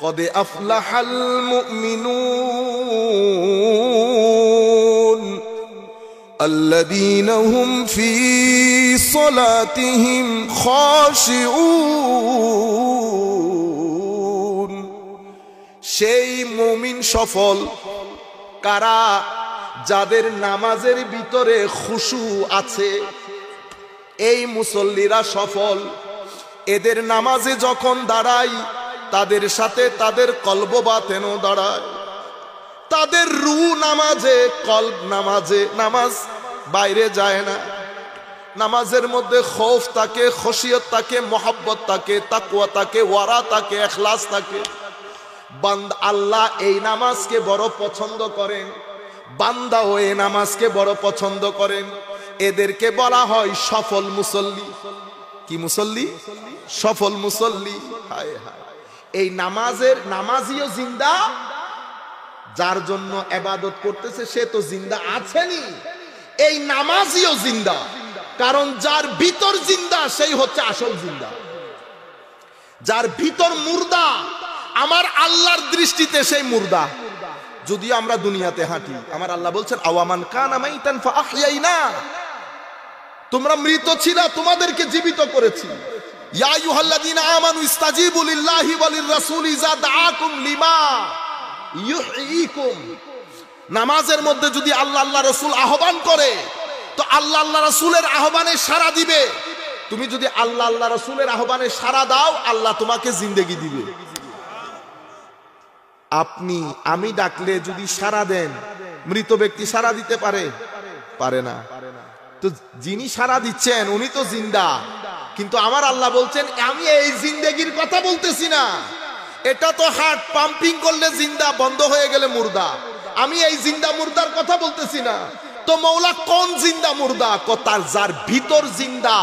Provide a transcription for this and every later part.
কদ আফলাহাল মুমিনুন আল্লাযীনা হুম ফী সালাতিহিম খাশিউন। সেই মুমিন সফল কারা, যাদের নামাজের ভিতরে খুশু আছে। এই মুসল্লিরা সফল। এদের নামাজে যখন দাঁড়ায় তাদের সাথে তাদের কলব বাতেনও দাঁড়ায়। তাদের রু নামাজে, কলব নামাজে, নামাজ বাইরে যায় না। নামাজের মধ্যে খৌফ থাকে, খশিয়ত থাকে, মহব্বত থাকে, তাকওয়া থাকে, ওয়ারা থাকে, ইখলাস থাকে। বান্দা আল্লাহ এই নামাজকে বড় পছন্দ করেন, বান্দাও এই নামাজকে বড় পছন্দ করেন। এদেরকে বলা হয় সফল মুসল্লি। কি মুসল্লি? সফল মুসল্লি। হায় হায়, এই নামাজিও জিন্দা। যার জন্য ইবাদত করতেছে সে তো জিন্দা আছেনই, এই নামাজিও জিন্দা। কারণ যার ভিতর জিন্দা সেই হচ্ছে আসল জিন্দা। যার ভিতর মুর্দা আমার আল্লাহর দৃষ্টিতে সেই মুর্দা। যদি আমরা দুনিয়াতে হাঁটি, আমার আল্লাহ বলছেন আওয়ামান কানা মাইতান ফাআহইয়াইনা, তোমরা মৃত ছিলা, তোমাদেরকে জীবিত করেছি। ইয়া আইয়ুহাল্লাযীনা আমানু ইস্তাজিবু লিল্লাহি ওয়া লির-রাসূলি ইযা দাআকুম লিমা ইউহয়িকুম। নামাজের মধ্যে যদি আল্লাহ আল্লাহ রাসূল আহ্বান করে তো আল্লাহ আল্লাহ রাসূলের আহ্বানে সাড়া দিবে। তুমি যদি আল্লাহ আল্লাহ রাসূলের আহ্বানে সাড়া দাও, আল্লাহ তোমাকে জিন্দেগি দিবে। আপনি আমি ডাকলে যদি সাড়া দেন, মৃত ব্যক্তি সাড়া দিতে পারে? পারে না। তো যিনি সাড়া দিচ্ছেন উনি তো জিন্দা। কিন্তু আমার আল্লাহ বলছেন আমি এই জিন্দেগির কথা বলতেছি না। এটা তো হার্ট পাম্পিং করলে জিন্দা, বন্ধ হয়ে গেলে মুর্দা। আমি এই জিন্দা মুর্দার কথা বলতেছি না। তো মৌলা কোন জিন্দা মুর্দা? তার যার ভিতর জিন্দা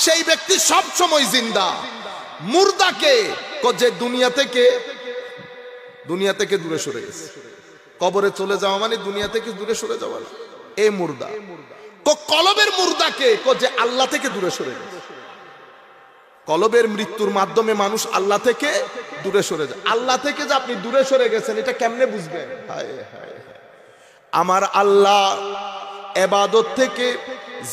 সেই ব্যক্তি সব সময় জিন্দা। মুর্দাকে যে দুনিয়া থেকে দূরে সরে গেছে। কবরে চলে যাওয়া মানে দুনিয়া থেকে দূরে সরে যাওয়া না, এই মুর্দা। কলবের মুর্দাকে যে আল্লাহ থেকে দূরে সরে গেছে। কলবের মৃত্যুর মাধ্যমে মানুষ আল্লাহ থেকে দূরে সরে যায়। আল্লাহ থেকে যে আপনি দূরে সরে গেছেন এটা কেমনে বুঝবেন? হায় হায়, আমার আল্লাহ ইবাদত থেকে,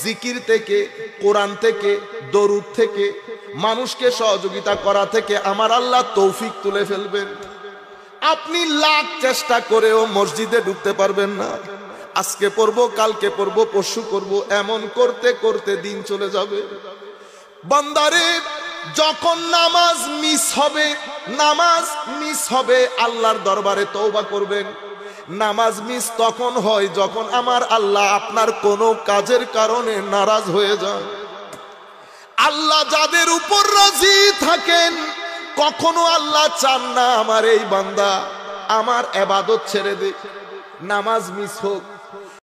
জিকির থেকে, কোরআন থেকে, দরুদ থেকে, মানুষকে সহযোগিতা করা থেকে আমার আল্লাহ তৌফিক তুলে ফেলবেন। আপনি লাখ চেষ্টা করেও মসজিদে ঢুকতে পারবেন না। আজকে পড়বো, কালকে পড়বো, পরশু করবো, এমন করতে করতে দিন চলে যাবে। বান্দারে, যখন নামাজ মিস হবে আল্লাহর দরবারে তওবা করবেন। নামাজ মিস তখন হয় যখন আমার আল্লাহ আপনার কোনো কাজের কারণে নারাজ হয়ে যান। আল্লাহ যাদের উপর রাজি থাকেন, কখনো আল্লাহ চান না আমার এই বান্দা আমার ইবাদত ছেড়ে দে। নামাজ মিস হোক,